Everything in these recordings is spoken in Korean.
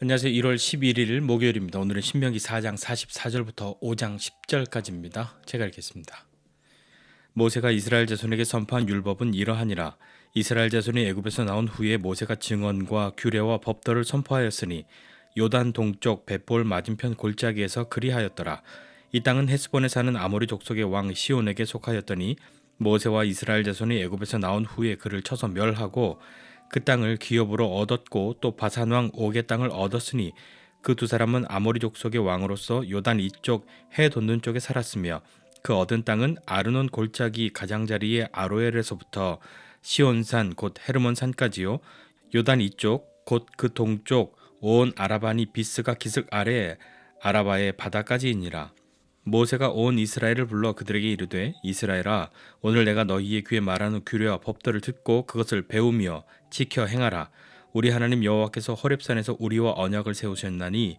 안녕하세요. 1월 11일 목요일입니다. 오늘은 신명기 4장 44절부터 5장 10절까지입니다. 제가 읽겠습니다. 모세가 이스라엘 자손에게 선포한 율법은 이러하니라. 이스라엘 자손이 애굽에서 나온 후에 모세가 증언과 규례와 법도를 선포하였으니 요단 동쪽 벳볼 맞은편 골짜기에서 그리하였더라. 이 땅은 헤스본에 사는 아모리 족속의 왕 시온에게 속하였더니 모세와 이스라엘 자손이 애굽에서 나온 후에 그를 쳐서 멸하고 그 땅을 기업으로 얻었고 또 바산 왕 옥의 땅을 얻었으니 그 두 사람은 아모리 족속의 왕으로서 요단 이쪽 해 돋는 쪽에 살았으며 그 얻은 땅은 아르논 골짜기 가장자리의 아로엘에서부터 시온산 곧 헤르몬산까지요. 요단 이쪽 곧 그 동쪽 온 아라바니 비스가 기슭 아래 아라바의 바다까지이니라. 모세가 온 이스라엘을 불러 그들에게 이르되 이스라엘아 오늘 내가 너희의 귀에 말하는 규례와 법도를 듣고 그것을 배우며 지켜 행하라. 우리 하나님 여호와께서 호렙산에서 우리와 언약을 세우셨나니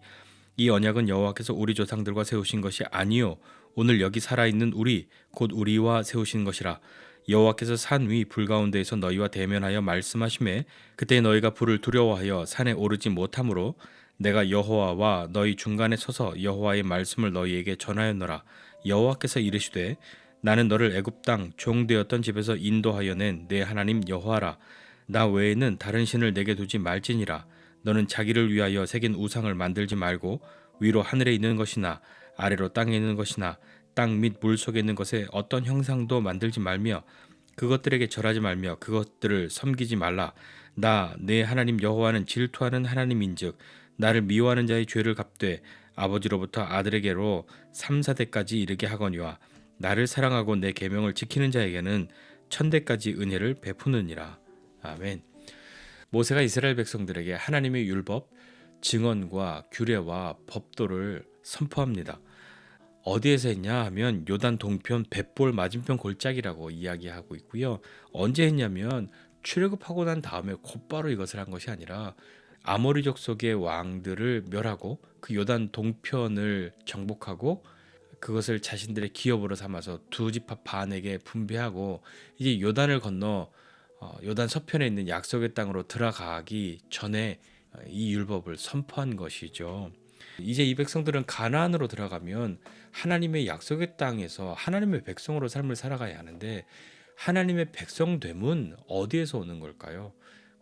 이 언약은 여호와께서 우리 조상들과 세우신 것이 아니요 오늘 여기 살아있는 우리 곧 우리와 세우신 것이라. 여호와께서 산 위 불 가운데에서 너희와 대면하여 말씀하시매 그때 너희가 불을 두려워하여 산에 오르지 못하므로 내가 여호와와 너희 중간에 서서 여호와의 말씀을 너희에게 전하였노라. 여호와께서 이르시되 나는 너를 애굽 땅 종되었던 집에서 인도하여 낸 내 하나님 여호와라. 나 외에는 다른 신을 내게 두지 말지니라. 너는 자기를 위하여 새긴 우상을 만들지 말고 위로 하늘에 있는 것이나 아래로 땅에 있는 것이나 땅 및 물 속에 있는 것에 어떤 형상도 만들지 말며 그것들에게 절하지 말며 그것들을 섬기지 말라. 나 내 하나님 여호와는 질투하는 하나님인즉 나를 미워하는 자의 죄를 갚되 아버지로부터 아들에게로 3, 4대까지 이르게 하거니와 나를 사랑하고 내 계명을 지키는 자에게는 1000대까지 은혜를 베푸느니라. 아멘. 모세가 이스라엘 백성들에게 하나님의 율법, 증언과 규례와 법도를 선포합니다. 어디에서 했냐 하면 요단 동편 벳볼 맞은편 골짜기라고 이야기하고 있고요. 언제 했냐면 출애굽하고 난 다음에 곧바로 이것을 한 것이 아니라 아모리 족속의 왕들을 멸하고 그 요단 동편을 정복하고 그것을 자신들의 기업으로 삼아서 두 지파 반에게 분배하고 이제 요단을 건너 요단 서편에 있는 약속의 땅으로 들어가기 전에 이 율법을 선포한 것이죠. 이제 이 백성들은 가나안으로 들어가면 하나님의 약속의 땅에서 하나님의 백성으로 삶을 살아가야 하는데 하나님의 백성됨은 어디에서 오는 걸까요?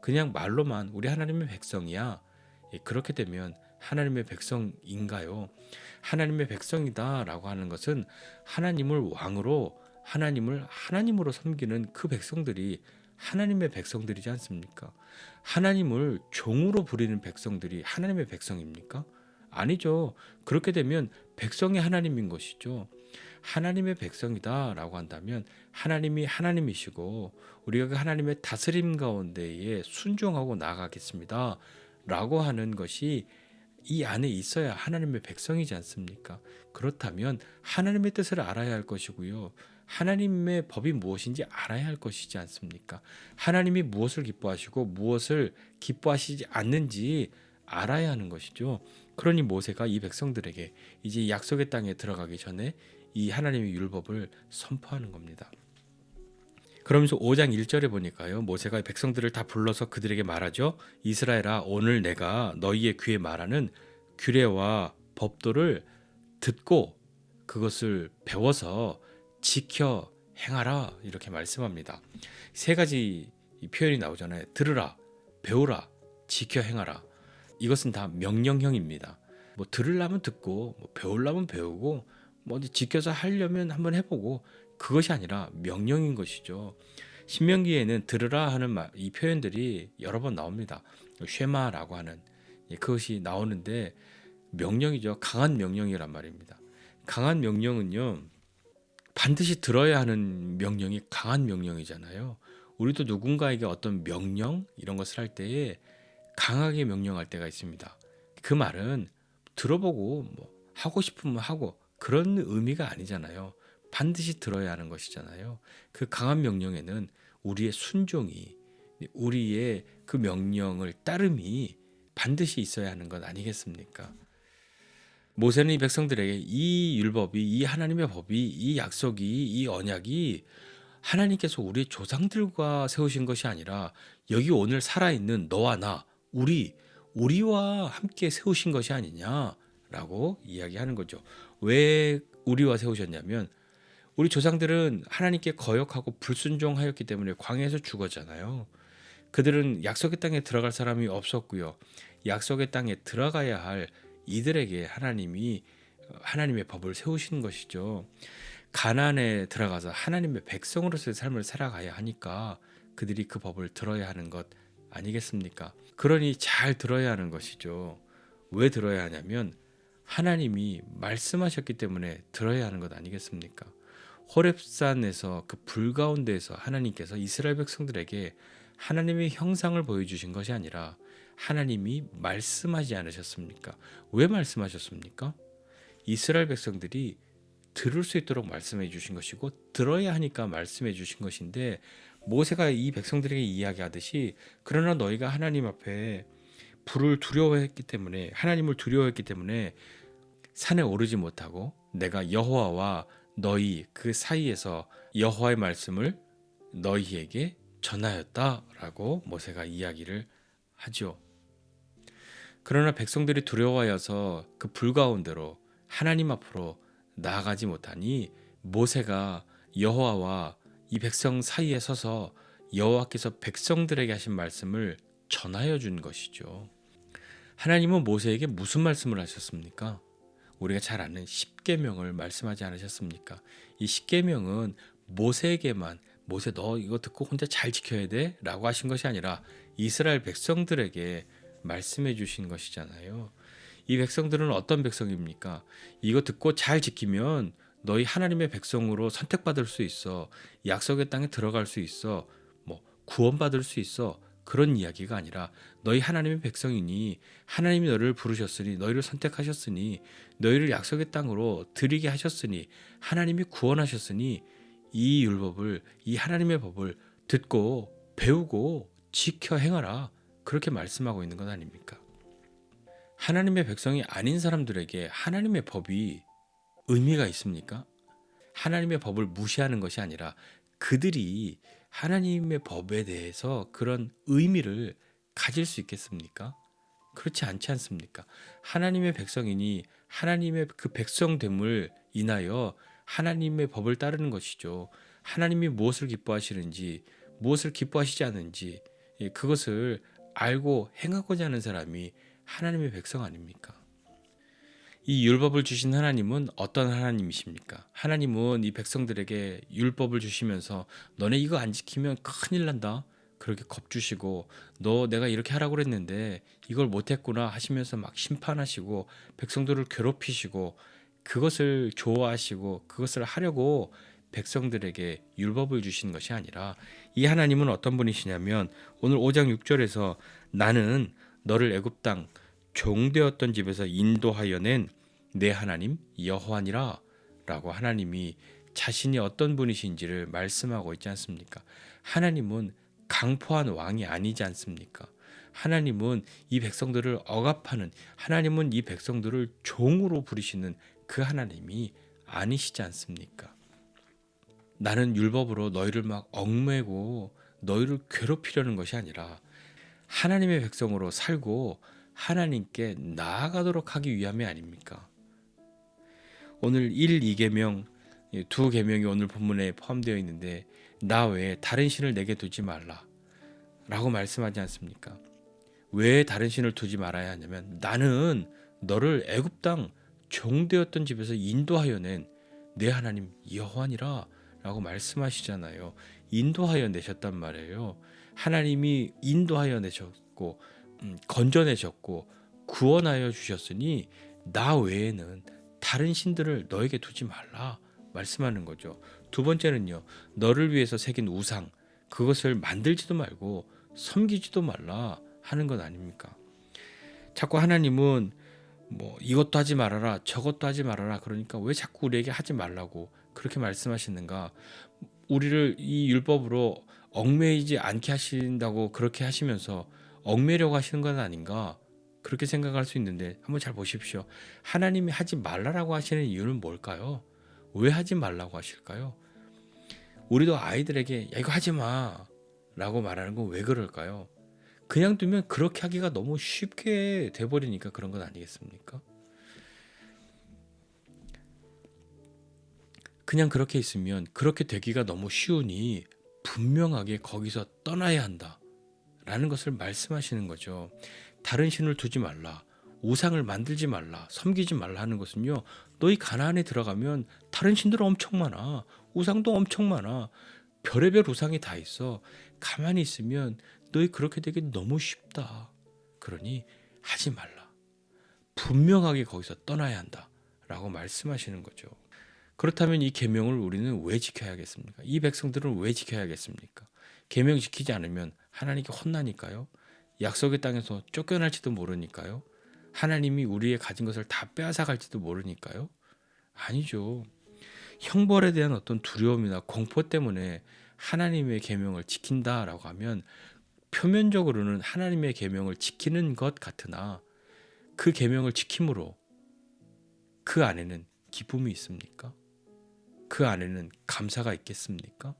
그냥 말로만 우리 하나님의 백성이야. 그렇게 되면 하나님의 백성인가요? 하나님의 백성이다라고 하는 것은 하나님을 왕으로 하나님을 하나님으로 섬기는 그 백성들이 하나님의 백성들이지 않습니까? 하나님을 종으로 부리는 백성들이 하나님의 백성입니까? 아니죠. 그렇게 되면 백성이 하나님인 것이죠. 하나님의 백성이다라고 한다면 하나님이 하나님이시고 우리가 그 하나님의 다스림 가운데에 순종하고 나아가겠습니다. 라고 하는 것이 이 안에 있어야 하나님의 백성이지 않습니까? 그렇다면 하나님의 뜻을 알아야 할 것이고요. 하나님의 법이 무엇인지 알아야 할 것이지 않습니까? 하나님이 무엇을 기뻐하시고 무엇을 기뻐하시지 않는지 알아야 하는 것이죠. 그러니 모세가 이 백성들에게 이제 약속의 땅에 들어가기 전에 이 하나님의 율법을 선포하는 겁니다. 그러면서 5장 1절에 보니까요. 모세가 백성들을 다 불러서 그들에게 말하죠. 이스라엘아 오늘 내가 너희의 귀에 말하는 규례와 법도를 듣고 그것을 배워서 지켜 행하라 이렇게 말씀합니다. 세 가지 표현이 나오잖아요. 들으라, 배우라, 지켜 행하라. 이것은 다 명령형입니다. 뭐 들으려면 듣고 뭐 배우려면 배우고 뭐 어디 지켜서 하려면 한번 해보고 그것이 아니라 명령인 것이죠. 신명기에는 들으라 하는 이 표현들이 여러 번 나옵니다. 쉐마라고 하는 그것이 나오는데 명령이죠. 강한 명령이란 말입니다. 강한 명령은요. 반드시 들어야 하는 명령이 강한 명령이잖아요. 우리도 누군가에게 어떤 명령 이런 것을 할 때에 강하게 명령할 때가 있습니다. 그 말은 들어보고 뭐 하고 싶으면 하고 그런 의미가 아니잖아요. 반드시 들어야 하는 것이잖아요. 그 강한 명령에는 우리의 순종이 우리의 그 명령을 따름이 반드시 있어야 하는 것 아니겠습니까? 모세는 이 백성들에게 이 율법이 이 하나님의 법이 이 약속이 이 언약이 하나님께서 우리의 조상들과 세우신 것이 아니라 여기 오늘 살아있는 너와 나 우리와 함께 세우신 것이 아니냐라고 이야기하는 거죠. 왜 우리와 세우셨냐면 우리 조상들은 하나님께 거역하고 불순종하였기 때문에 광야에서 죽었잖아요. 그들은 약속의 땅에 들어갈 사람이 없었고요. 약속의 땅에 들어가야 할 이들에게 하나님이 하나님의 법을 세우시는 것이죠. 가나안에 들어가서 하나님의 백성으로서의 삶을 살아가야 하니까 그들이 그 법을 들어야 하는 것 아니겠습니까? 그러니 잘 들어야 하는 것이죠. 왜 들어야 하냐면 하나님이 말씀하셨기 때문에 들어야 하는 것 아니겠습니까? 호렙산에서 그 불 가운데에서 하나님께서 이스라엘 백성들에게 하나님의 형상을 보여주신 것이 아니라 하나님이 말씀하지 않으셨습니까? 왜 말씀하셨습니까? 이스라엘 백성들이 들을 수 있도록 말씀해 주신 것이고 들어야 하니까 말씀해 주신 것인데 모세가 이 백성들에게 이야기하듯이 그러나 너희가 하나님 앞에 불을 두려워했기 때문에 하나님을 두려워했기 때문에 산에 오르지 못하고 내가 여호와와 너희 그 사이에서 여호와의 말씀을 너희에게 전하였다라고 모세가 이야기를 하죠. 그러나 백성들이 두려워하여서 그 불 가운데로 하나님 앞으로 나아가지 못하니 모세가 여호와와 이 백성 사이에 서서 여호와께서 백성들에게 하신 말씀을 전하여 준 것이죠. 하나님은 모세에게 무슨 말씀을 하셨습니까? 우리가 잘 아는 십계명을 말씀하지 않으셨습니까? 이 십계명은 모세에게만 모세 너 이거 듣고 혼자 잘 지켜야 돼 라고 하신 것이 아니라 이스라엘 백성들에게 말씀해 주신 것이잖아요. 이 백성들은 어떤 백성입니까? 이거 듣고 잘 지키면 너희 하나님의 백성으로 선택받을 수 있어. 약속의 땅에 들어갈 수 있어. 구원받을 수 있어. 그런 이야기가 아니라 너희 하나님의 백성이니 하나님이 너를 부르셨으니 너희를 선택하셨으니 너희를 약속의 땅으로 들이게 하셨으니 하나님이 구원하셨으니 이 율법을 이 하나님의 법을 듣고 배우고 지켜 행하라. 그렇게 말씀하고 있는 것 아닙니까? 하나님의 백성이 아닌 사람들에게 하나님의 법이 의미가 있습니까? 하나님의 법을 무시하는 것이 아니라 그들이 하나님의 법에 대해서 그런 의미를 가질 수 있겠습니까? 그렇지 않지 않습니까? 하나님의 백성이니 하나님의 그 백성됨을 인하여 하나님의 법을 따르는 것이죠. 하나님이 무엇을 기뻐하시는지 무엇을 기뻐하시지 않는지 그것을 알고 행하고자 하는 사람이 하나님의 백성 아닙니까? 이 율법을 주신 하나님은 어떤 하나님이십니까? 하나님은 이 백성들에게 율법을 주시면서 너네 이거 안 지키면 큰일 난다. 그렇게 겁주시고 너 내가 이렇게 하라고 그랬는데 이걸 못했구나 하시면서 막 심판하시고 백성들을 괴롭히시고 그것을 좋아하시고 그것을 하려고 백성들에게 율법을 주신 것이 아니라 이 하나님은 어떤 분이시냐면 오늘 5장 6절에서 나는 너를 애굽 땅 종되었던 집에서 인도하여 낸 내 하나님 여호와니라 라고 하나님이 자신이 어떤 분이신지를 말씀하고 있지 않습니까? 하나님은 강포한 왕이 아니지 않습니까? 하나님은 이 백성들을 억압하는 하나님은 이 백성들을 종으로 부리시는 그 하나님이 아니시지 않습니까? 나는 율법으로 너희를 막 얽매고 너희를 괴롭히려는 것이 아니라 하나님의 백성으로 살고 하나님께 나아가도록 하기 위함이 아닙니까? 오늘 1, 2계명 두 계명이 오늘 본문에 포함되어 있는데 나 외에 다른 신을 내게 두지 말라 라고 말씀하지 않습니까? 왜 다른 신을 두지 말아야 하냐면 나는 너를 애굽 땅 종되었던 집에서 인도하여 낸 내 하나님 여호와니라 라고 말씀하시잖아요. 인도하여 내셨단 말이에요. 하나님이 인도하여 내셨고 건져내셨고 구원하여 주셨으니 나 외에는 다른 신들을 너에게 두지 말라 말씀하는 거죠. 두 번째는요. 너를 위해서 새긴 우상 그것을 만들지도 말고 섬기지도 말라 하는 것 아닙니까? 자꾸 하나님은 이것도 하지 말아라 저것도 하지 말아라 그러니까 왜 자꾸 우리에게 하지 말라고 그렇게 말씀하시는가? 우리를 이 율법으로 얽매이지 않게 하신다고 그렇게 하시면서 얽매려고 하시는 건 아닌가? 그렇게 생각할 수 있는데 한번 잘 보십시오. 하나님이 하지 말라라고 하시는 이유는 뭘까요? 왜 하지 말라고 하실까요? 우리도 아이들에게 야 이거 하지 마 라고 말하는 건 왜 그럴까요? 그냥 두면 그렇게 하기가 너무 쉽게 돼버리니까 그런 건 아니겠습니까? 그냥 그렇게 있으면 그렇게 되기가 너무 쉬우니 분명하게 거기서 떠나야 한다 라는 것을 말씀하시는 거죠. 다른 신을 두지 말라, 우상을 만들지 말라, 섬기지 말라 하는 것은요, 너희 가나안에 들어가면 다른 신들 엄청 많아, 우상도 엄청 많아, 별의별 우상이 다 있어. 가만히 있으면 너희 그렇게 되기 너무 쉽다. 그러니 하지 말라, 분명하게 거기서 떠나야 한다 라고 말씀하시는 거죠. 그렇다면 이 계명을 우리는 왜 지켜야겠습니까? 이 백성들은 왜 지켜야겠습니까? 계명 지키지 않으면 하나님께 혼나니까요. 약속의 땅에서 쫓겨날지도 모르니까요. 하나님이 우리의 가진 것을 다 빼앗아 갈지도 모르니까요. 아니죠. 형벌에 대한 어떤 두려움이나 공포 때문에 하나님의 계명을 지킨다라고 하면 표면적으로는 하나님의 계명을 지키는 것 같으나 그 계명을 지킴으로 그 안에는 기쁨이 있습니까? 그 안에는 감사가 있겠습니까?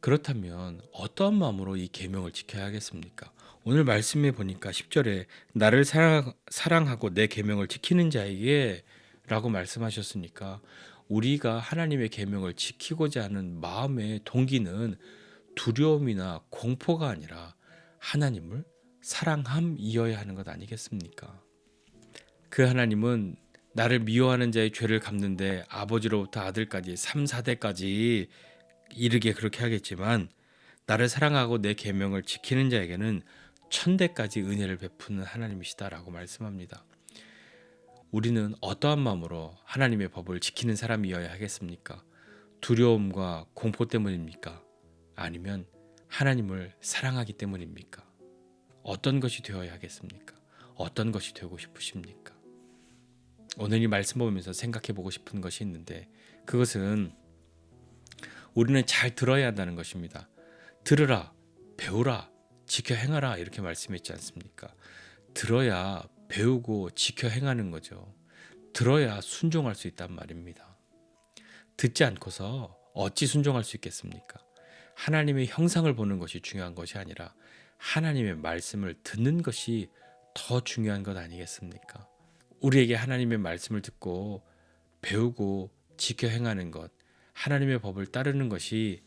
그렇다면 어떠한 마음으로 이 계명을 지켜야 하겠습니까? 오늘 말씀해 보니까 10절에 나를 사랑하고 내 계명을 지키는 자에게 라고 말씀하셨으니까 우리가 하나님의 계명을 지키고자 하는 마음의 동기는 두려움이나 공포가 아니라 하나님을 사랑함이어야 하는 것 아니겠습니까? 그 하나님은 나를 미워하는 자의 죄를 갚는데 아버지로부터 아들까지 3, 4대까지 이르게 그렇게 하겠지만 나를 사랑하고 내 계명을 지키는 자에게는 1000대까지 은혜를 베푸는 하나님이시다라고 말씀합니다. 우리는 어떠한 마음으로 하나님의 법을 지키는 사람이어야 하겠습니까? 두려움과 공포 때문입니까? 아니면 하나님을 사랑하기 때문입니까? 어떤 것이 되어야 하겠습니까? 어떤 것이 되고 싶으십니까? 오늘 이 말씀 보면서 생각해 보고 싶은 것이 있는데 그것은 우리는 잘 들어야 한다는 것입니다. 들으라, 배우라, 지켜 행하라 이렇게 말씀했지 않습니까? 들어야 배우고 지켜 행하는 거죠. 들어야 순종할 수 있단 말입니다. 듣지 않고서 어찌 순종할 수 있겠습니까? 하나님의 형상을 보는 것이 중요한 것이 아니라 하나님의 말씀을 듣는 것이 더 중요한 것 아니겠습니까? 우리에게 하나님의 말씀을 듣고 배우고 지켜 행하는 것, 하나님의 법을 따르는 것이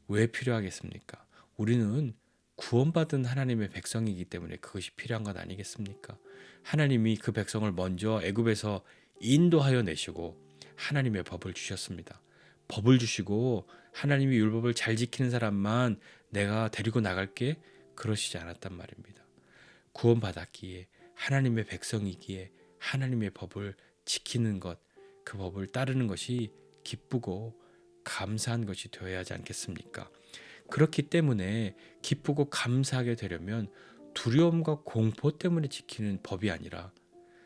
왜 필요하겠습니까? 우리는 구원받은 하나님의 백성이기 때문에 그것이 필요한 것 아니겠습니까? 하나님이 그 백성을 먼저 애굽에서 인도하여 내시고 하나님의 법을 주셨습니다. 법을 주시고 하나님이 율법을 잘 지키는 사람만 내가 데리고 나갈게 그러시지 않았단 말입니다. 구원받았기에 하나님의 백성이기에 하나님의 법을 지키는 것, 그 법을 따르는 것이 기쁘고 감사한 것이 되어야 하지 않겠습니까? 그렇기 때문에 기쁘고 감사하게 되려면 두려움과 공포 때문에 지키는 법이 아니라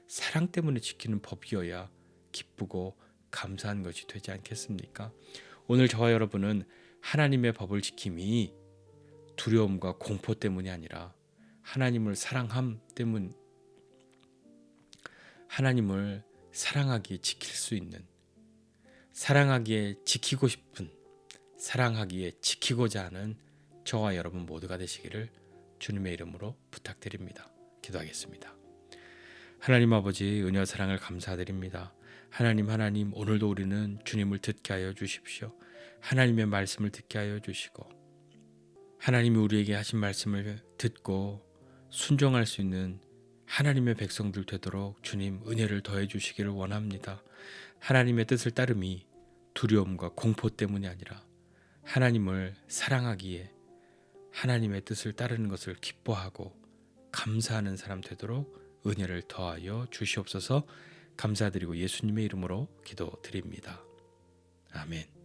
사랑 때문에 지키는 법이어야 기쁘고 감사한 것이 되지 않겠습니까? 오늘 저와 여러분은 하나님의 법을 지킴이 두려움과 공포 때문이 아니라 하나님을 사랑함 때문, 하나님을 사랑하기에 지킬 수 있는, 사랑하기에 지키고 싶은, 사랑하기에 지키고자 하는 저와 여러분 모두가 되시기를 주님의 이름으로 부탁드립니다. 기도하겠습니다. 하나님 아버지 은혜와 사랑을 감사드립니다. 하나님 오늘도 우리는 주님을 듣게 하여 주십시오. 하나님의 말씀을 듣게 하여 주시고 하나님이 우리에게 하신 말씀을 듣고 순종할 수 있는 하나님의 백성들 되도록 주님 은혜를 더해 주시기를 원합니다. 하나님의 뜻을 따름이 두려움과 공포 때문이 아니라 하나님을 사랑하기에 하나님의 뜻을 따르는 것을 기뻐하고 감사하는 사람 되도록 은혜를 더하여 주시옵소서. 감사드리고 예수님의 이름으로 기도드립니다. 아멘.